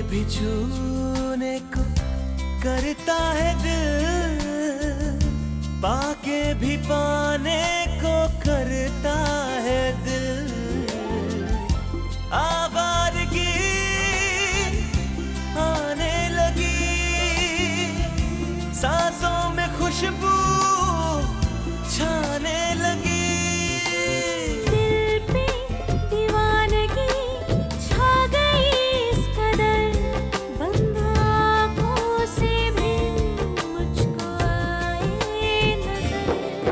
भी छूने को करता है दिल, पाके भी पाने को करता है दिल। आवारगी आने लगी, सांसों में खुशबू छाने लगी। दिल पे दीवानगी छा गई इस कदर, बंद आँखों से भी मुझको आए नजर।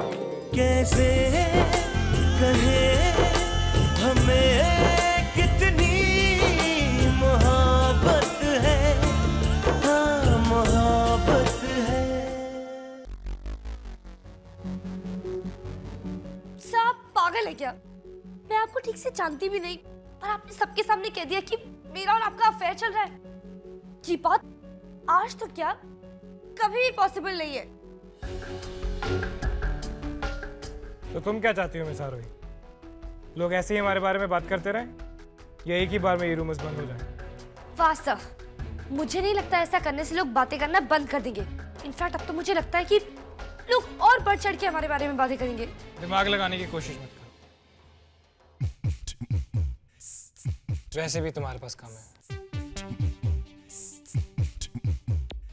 कैसे कहे हमें कितनी मोहब्बत है, हाँ मोहब्बत है। आप पागल है क्या? मैं आपको ठीक से जानती भी नहीं और आपने सबके सामने कह दिया कि मेरा और आपका अफेयर चल रहा है। ये बात आज तो क्या कभी भी पॉसिबल नहीं है। तो तुम क्या चाहती हो मिस आरोही? लोग ऐसे ही हमारे बारे में बात करते रहें या एक ही बार में ये रूमर्स बंद हो जाए? वास्तव मुझे नहीं लगता ऐसा करने से लोग बातें करना बंद कर देंगे। इनफैक्ट अब तो मुझे लगता है कि लोग और बढ़ चढ़ के हमारे बारे में बातें करेंगे। दिमाग लगाने की कोशिश मत करो, वैसे भी तुम्हारे पास काम है।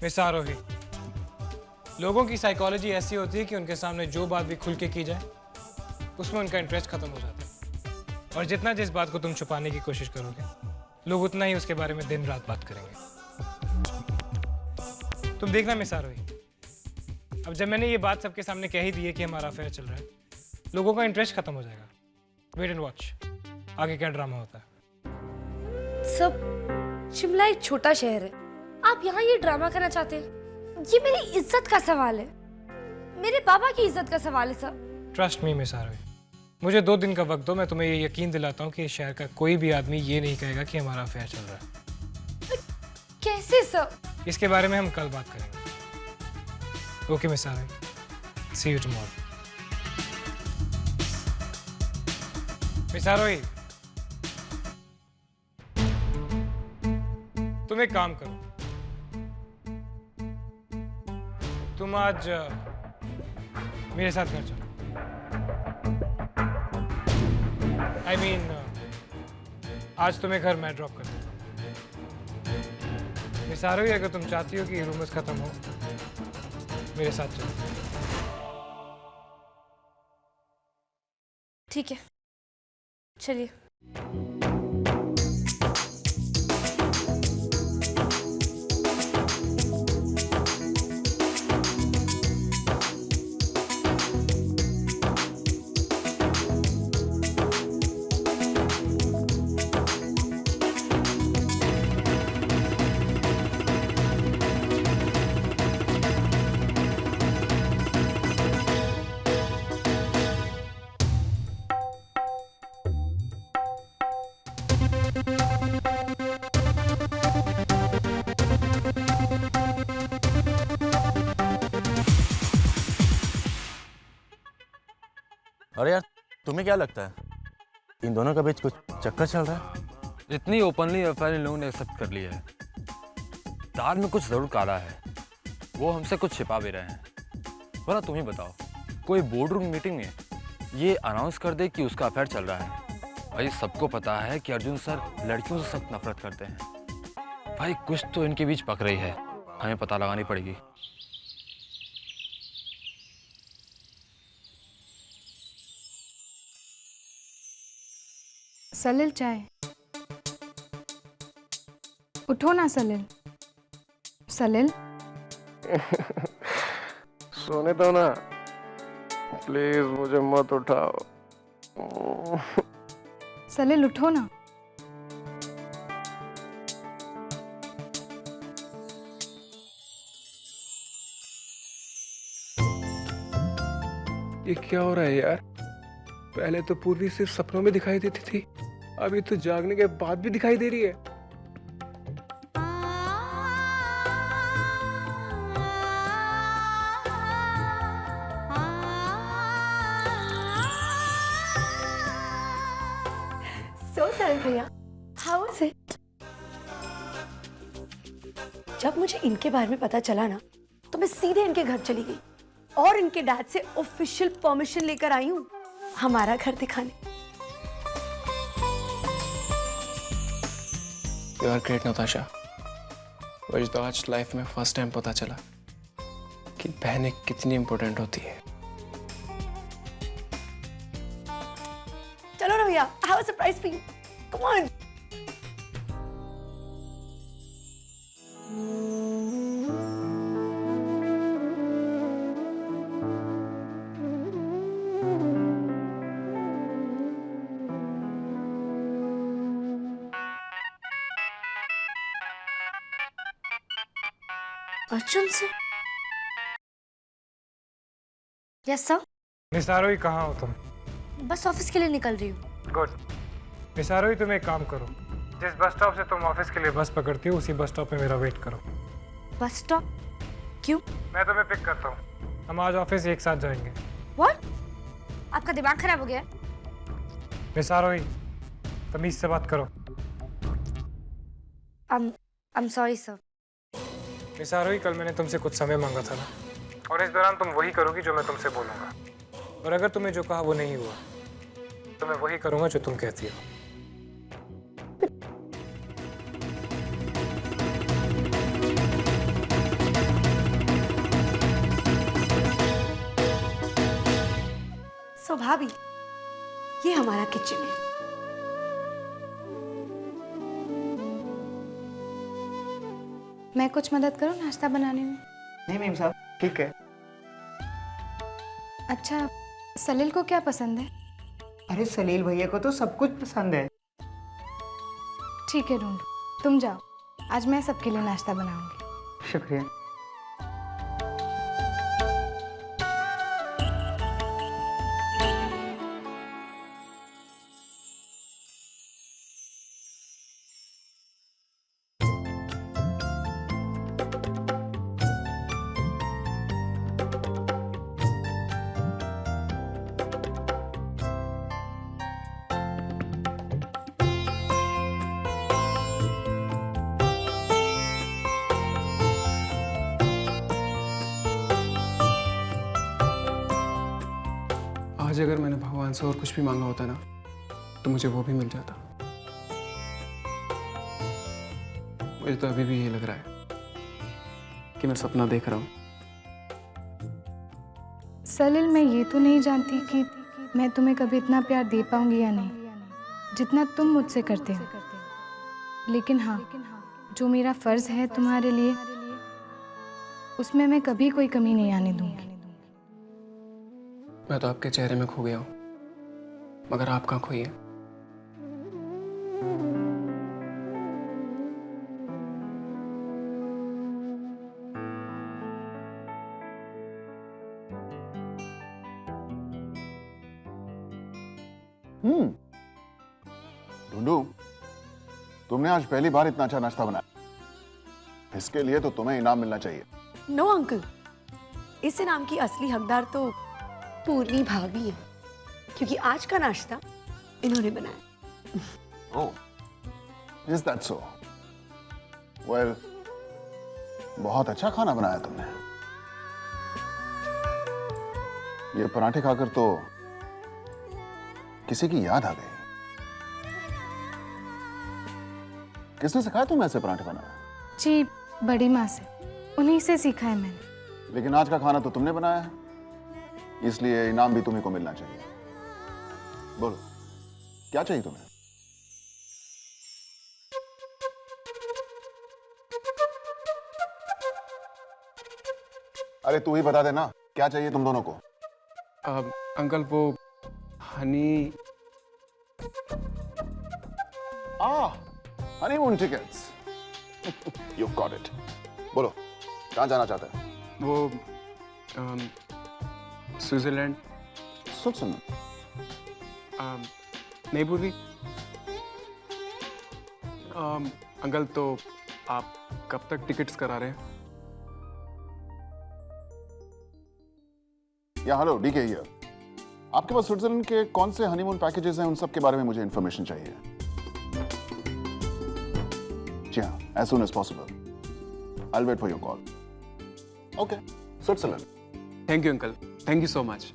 मिस आरोही, लोगों की साइकोलॉजी ऐसी होती है कि उनके सामने जो बात भी खुल के की जाए उसमें उनका इंटरेस्ट खत्म हो जाता है, और जितना जिस बात को तुम छुपाने की कोशिश करोगे लोग उतना ही उसके बारे में दिन रात बात करेंगे। तुम देखना मिस आरोही, अब जब मैंने ये बात सबके सामने कह ही दी है कि हमारा अफेयर चल रहा है, लोगों का इंटरेस्ट खत्म हो जाएगा। वेट एंड वॉच, आगे क्या ड्रामा होता है। सब शिमला एक छोटा शहर है, आप यहाँ ये ड्रामा करना चाहते हैं? ये मेरी इज्जत का सवाल है, मेरे पापा की इज्जत का सवाल है सर। ट्रस्ट मी मिस आरोही, मुझे 2 दिन का वक्त दो, मैं तुम्हें ये यकीन दिलाता हूँ कि इस शहर का कोई भी आदमी ये नहीं कहेगा कि हमारा अफेयर चल रहा है। कैसे सर? इसके बारे में हम कल बात करेंगे। Okay miss Aarohi, see you tomorrow. Miss Aarohi, तुम एक काम करो, तुम आज मेरे साथ घर चलो। I mean, आज तुम्हें घर मैं ड्रॉप कर दूंगा। मिस आरोही, अगर तुम चाहती हो कि रूमर्स खत्म हो, मेरे साथ चलो। ठीक है, चलिए। अरे यार, तुम्हें क्या लगता है इन दोनों के बीच कुछ चक्कर चल रहा है? इतनी ओपनली अफेयर इन लोगों ने एक्सेप्ट कर लिया है, तार में कुछ जरूर काला है। वो हमसे कुछ छिपा भी रहे हैं। वरना तुम ही बताओ, कोई बोर्ड रूम मीटिंग में ये अनाउंस कर दे कि उसका अफेयर चल रहा है। भाई सबको पता है कि अर्जुन सर लड़कियों से सख्त नफरत करते हैं। भाई कुछ तो इनके बीच पक रही है, हमें पता लगानी पड़ेगी। सलिल, चाय। उठो ना सलिल। सलिल सोने दो ना प्लीज, मुझे मत उठाओ। सलिल उठो ना। ये क्या हो रहा है यार? पहले तो पूर्वी सिर्फ सपनों में दिखाई देती थी, अभी तो जागने के बाद भी दिखाई दे रही है। So sorry, Priya. How was it? जब मुझे इनके बारे में पता चला ना, तो मैं सीधे इनके घर चली गई और इनके डैड से ऑफिशियल परमिशन लेकर आई हूँ हमारा घर दिखाने। You are great Natasha. मुझे तो आज लाइफ में फर्स्ट टाइम पता चला कि बहनें कितनी इंपॉर्टेंट होती है। चलो ना भैया, I have a surprise for you. Come on. Arjun से? Yes sir. निसारोई कहाँ हो तुम? बस ऑफिस के लिए निकल रही हूँ। गुड। निसारोई तुम एक काम करो, जिस बस स्टॉप से तुम ऑफिस के लिए बस पकड़ती हो उसी बस स्टॉप पे मेरा वेट करो। Bus stop? क्यों? मैं तुम्हें पिक करता हूँ, हम आज ऑफिस एक साथ जाएंगे। व्हाट? आपका दिमाग खराब हो गया? निसारोई, तमीज से बात करो। I'm sorry sir. निसारोई, कल मैंने तुमसे कुछ समय मांगा था ना, और इस दौरान तुम वही करोगी जो मैं तुमसे बोलूँगा, और अगर तुम्हें जो कहा वो नहीं हुआ तो मैं वही करूँगा जो तुम कहती हो। सो भाभी, ये हमारा किचन है। मैं कुछ मदद करूँ नाश्ता बनाने में? नहीं मैम साहब, ठीक है। अच्छा, सलील को क्या पसंद है? अरे सलील भैया को तो सब कुछ पसंद है। ठीक है ढूंढो, तुम जाओ, आज मैं सबके लिए नाश्ता बनाऊंगी। शुक्रिया। आज अगर मैंने भगवान से और कुछ भी मांगा होता ना, तो मुझे वो भी मिल जाता। मुझे तो अभी भी ये लग रहा है कि मैं सपना देख रहा हूँ। सलील, मैं ये तो नहीं जानती कि मैं तुम्हें कभी इतना प्यार दे पाऊंगी या नहीं, जितना तुम मुझसे करते हो। लेकिन हाँ, जो मेरा फर्ज है तुम्हारे लिए, उसमें मैं कभी कोई कमी नहीं आने दूंगी। मैं तो आपके चेहरे में खो गया हूँ, मगर आप कहाँ खोई है? ढूंढू, तुमने आज पहली बार इतना अच्छा नाश्ता बनाया, इसके लिए तो तुम्हें इनाम मिलना चाहिए। नो अंकल, इस इनाम की असली हकदार तो पूर्वी भाभी है, क्योंकि आज का नाश्ता इन्होंने बनाया। ओह, इज दैट सो? वेल, बहुत अच्छा खाना बनाया तुमने। ये पराठे खाकर तो किसी की याद आ गई। किसने सिखाया तुम्हें ऐसे पराठे बनाना? जी, बड़ी माँ से, उन्हीं से सीखा है मैंने। लेकिन आज का खाना तो तुमने बनाया है, इसलिए इनाम भी तुम्हीं को मिलना चाहिए। बोलो, क्या चाहिए तुम्हें? अरे तू ही बता दे ना, क्या चाहिए तुम दोनों को? अंकल, वो Honey honeymoon tickets. You got it. बोलो, कहाँ जाना चाहते हैं? वो स्विट्जरलैंड। स्विट्जरलैंड? नहीं पूर्वी। अंकल, तो आप कब तक टिकट्स करा रहे हैं? या हेलो, डीके हियर। आपके पास स्विट्जरलैंड के कौन से हनीमून पैकेजेस हैं, उन सब के बारे में मुझे इंफॉर्मेशन चाहिए। जी हाँ, as soon as possible. I'll wait for your call. Okay, Switzerland. Thank you uncle, thank you so much.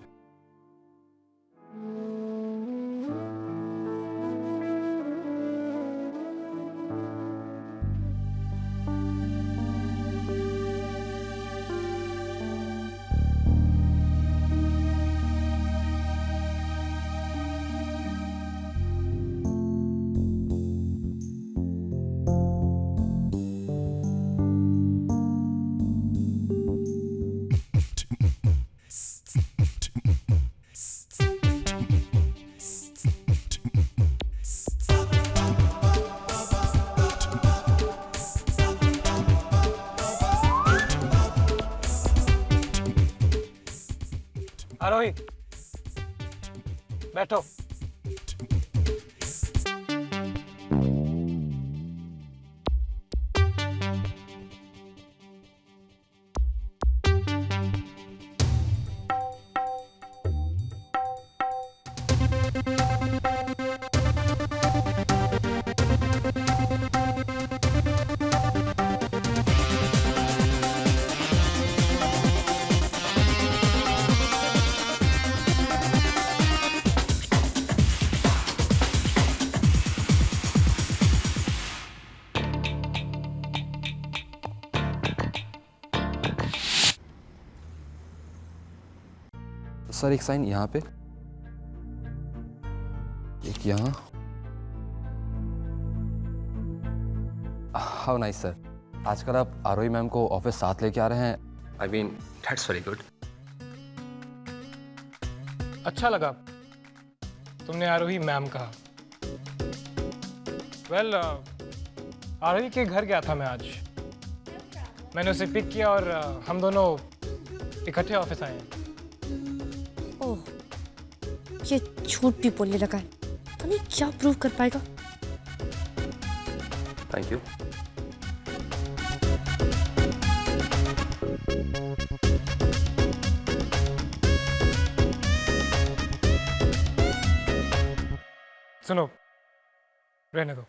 Aarohi, बैठो। सर एक साइन यहाँ पे, एक यहाँ। हाउ नाइस सर, आजकल आप आरोही मैम को ऑफिस साथ लेके आ रहे हैं। I mean that's very good. अच्छा लगा तुमने आरोही मैम कहा। वेल, आरोही के घर गया था मैं आज। मैंने उसे पिक किया और हम दोनों इकट्ठे ऑफिस आए हैं। ओह, ये झूठ भी बोलने लगा है। तो नहीं क्या प्रूव कर पाएगा। Thank you. सुनो, रहने दो।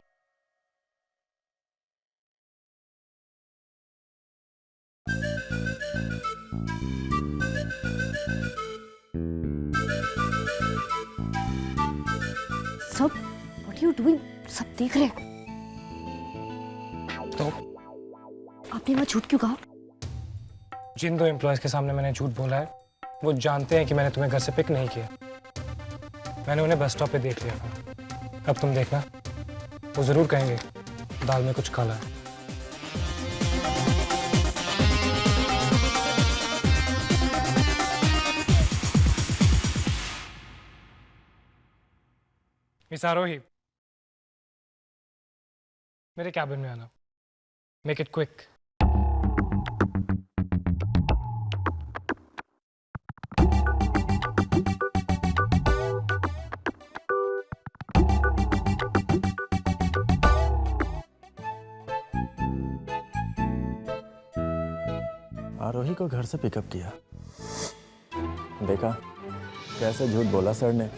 सब व्हाट यू डूइंग, सब देख रहे हैं। तो आपने वहां झूठ क्यों कहा? जिन दो एम्प्लॉयज के सामने मैंने झूठ बोला है वो जानते हैं कि मैंने तुम्हें घर से पिक नहीं किया। मैंने उन्हें बस स्टॉप पे देख लिया था। अब तुम देखना, वो जरूर कहेंगे दाल में कुछ काला है। मिस आरोही, मेरे कैबिन में आना। Make it quick. आरोही को घर से पिकअप किया। देखा कैसे झूठ बोला सर ने।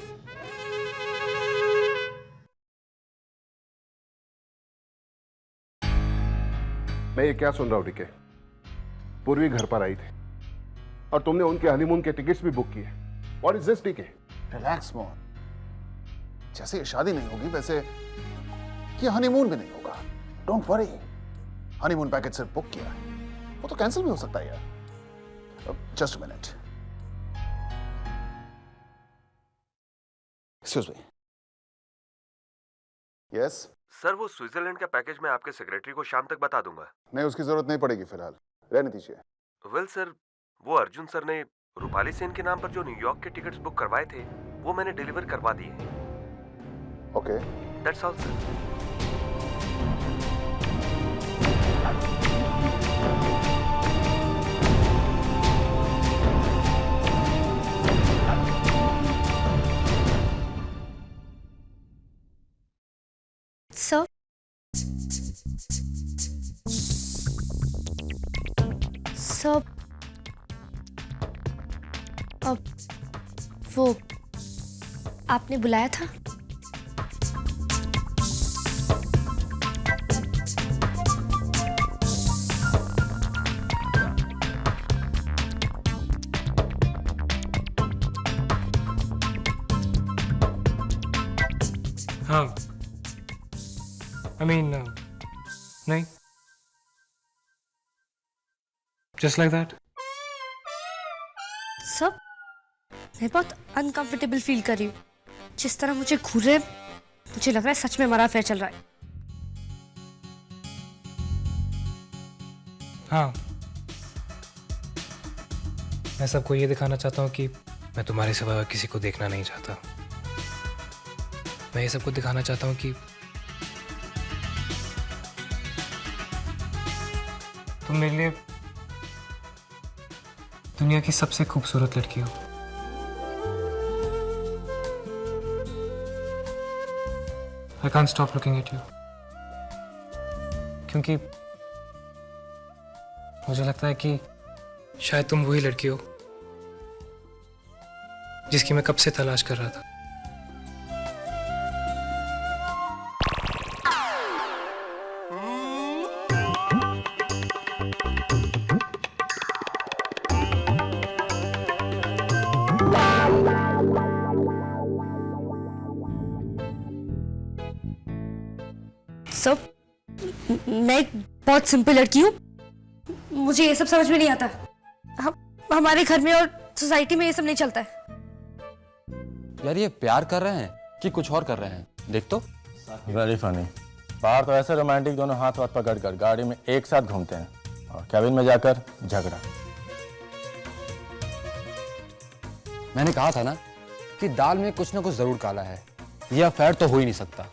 मैं ये क्या सुन रहा हूँ डीके? पूर्वी घर पर आई थी और तुमने उनके हनीमून के टिकट्स भी बुक किए। What is this DK? Relax more. जैसे ये शादी नहीं होगी वैसे ये हनीमून भी नहीं होगा। Don't worry. हनीमून पैकेज सिर्फ बुक किया है, वो तो कैंसिल भी हो सकता है यार। Just a minute. Excuse me. Yes sir, वो स्विट्जरलैंड का पैकेज मैं आपके सेक्रेटरी को शाम तक बता दूंगा। नहीं, उसकी जरूरत नहीं पड़ेगी फिलहाल, रहने दीजिए। वेल सर, वो अर्जुन सर ने रूपाली सेन के नाम पर जो न्यूयॉर्क के टिकट्स बुक करवाए थे वो मैंने डिलीवर करवा दिए। Okay, that's all sir. Sir, sir, अब वो आपने बुलाया था? नहीं, जस्ट लाइक दैट। सब मैं बहुत अनकंफर्टेबल फील कर रही हूँ। जिस तरह मुझे घूरे, मुझे लग रहा है सच में हमारा अफेयर चल रहा है। हाँ, मैं सबको ये दिखाना चाहता हूँ कि मैं तुम्हारे सिवा किसी को देखना नहीं चाहता। मैं ये सबको दिखाना चाहता हूँ कि तुम मेरे लिए दुनिया की सबसे खूबसूरत लड़की हो। I can't stop looking at you, क्योंकि मुझे लगता है कि शायद तुम वही लड़की हो जिसकी मैं कब से तलाश कर रहा था। सब मैं एक बहुत सिंपल लड़की हूँ, मुझे ये सब समझ में नहीं आता। हमारे घर में और सोसाइटी में ये सब नहीं चलता है। यार ये प्यार कर रहे हैं कि कुछ और कर रहे हैं, देख तो। Very funny. बाहर तो ऐसे रोमांटिक दोनों हाथ हाथ पकड़कर गाड़ी में एक साथ घूमते हैं, और कैबिन में जाकर झगड़ा। मैंने कहा था ना कि दाल में कुछ ना कुछ जरूर काला है। ये अफेयर तो हो ही नहीं सकता।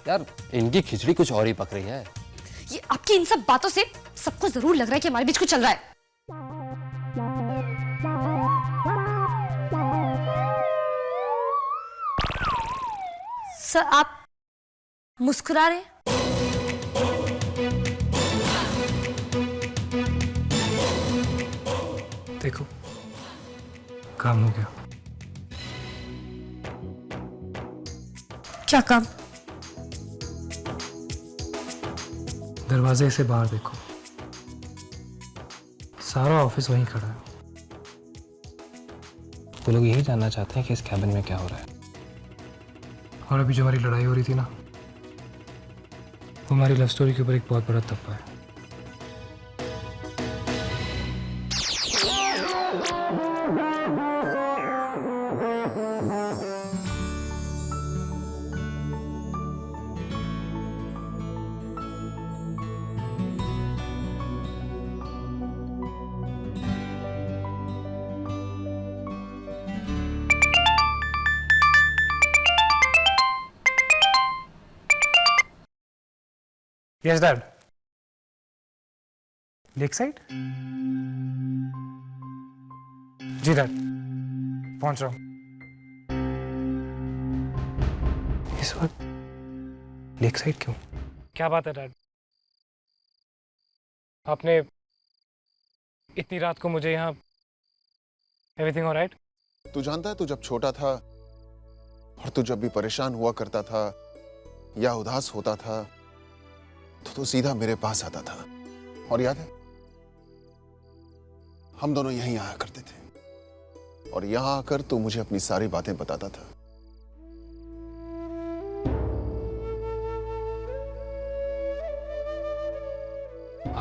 यार इनकी खिचड़ी कुछ और ही पक रही है। ये आपकी इन सब बातों से सबको जरूर लग रहा है कि हमारे बीच कुछ चल रहा है। सर आप मुस्कुरा रहे हैं? देखो, काम हो गया। क्या काम? दरवाजे से बाहर देखो, सारा ऑफिस वहीं खड़ा है। वो लोग यही जानना चाहते हैं कि इस कैबिन में क्या हो रहा है। और अभी जो हमारी लड़ाई हो रही थी ना, वो हमारी लव स्टोरी के ऊपर एक बहुत बड़ा धब्बा है। Yes, Dad. Lakeside? जी Dad, पहुंच रहा हूँ। इस वक्त लेकसाइड क्यों? क्या बात है डैड? आपने इतनी रात को मुझे यहाँ एवरीथिंग ऑलराइट? तू जानता है, तू जब छोटा था और तू जब भी परेशान हुआ करता था या उदास होता था तो तू सीधा मेरे पास आता था। और याद है, हम दोनों यहीं आया करते थे और यहां आकर तू मुझे अपनी सारी बातें बताता था।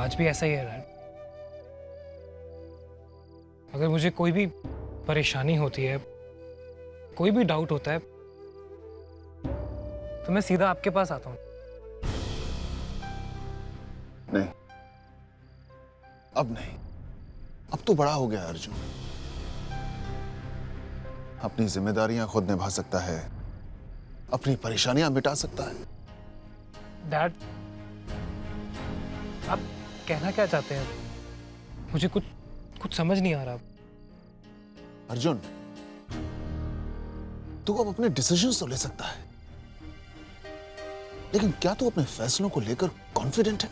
आज भी ऐसा ही है डैड। अगर मुझे कोई भी परेशानी होती है, कोई भी डाउट होता है, तो मैं सीधा आपके पास आता हूँ। नहीं, अब नहीं। अब तो बड़ा हो गया अर्जुन, अपनी जिम्मेदारियां खुद निभा सकता है, अपनी परेशानियां मिटा सकता है। डैड, आप कहना क्या चाहते हैं? मुझे कुछ समझ नहीं आ रहा। अर्जुन, तू अब अपने डिसीजंस तो ले सकता है, लेकिन क्या तू अपने फैसलों को लेकर कॉन्फिडेंट है?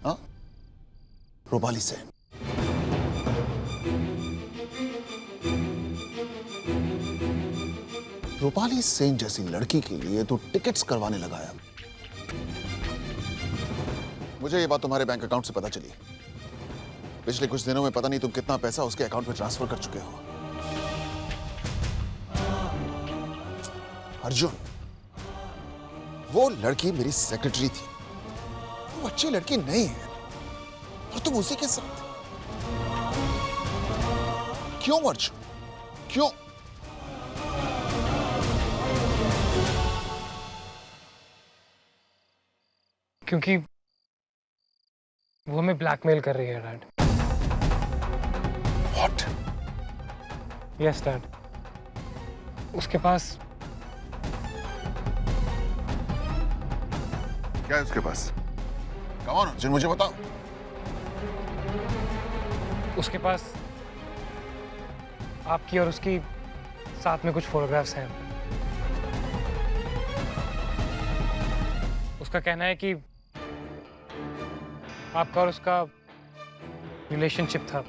हाँ? रूपाली सेन, रूपाली सेन जैसी लड़की के लिए तू टिकट्स करवाने लगा है। मुझे ये बात तुम्हारे बैंक अकाउंट से पता चली। पिछले कुछ दिनों में पता नहीं तुम कितना पैसा उसके अकाउंट में ट्रांसफर कर चुके हो। अर्जुन, वो लड़की मेरी सेक्रेटरी थी वो अच्छी लड़की नहीं है और तुम उसी के साथ। क्यों अर्जुन, क्यों? क्योंकि वो हमें ब्लैकमेल कर रही है डैड। What? Yes dad. उसके पास क्या है उसके पास? Come on, अर्जुन, मुझे बताओ। उसके पास आपकी और उसकी साथ में कुछ फोटोग्राफ्स हैं। उसका कहना है कि आपका और उसका रिलेशनशिप था।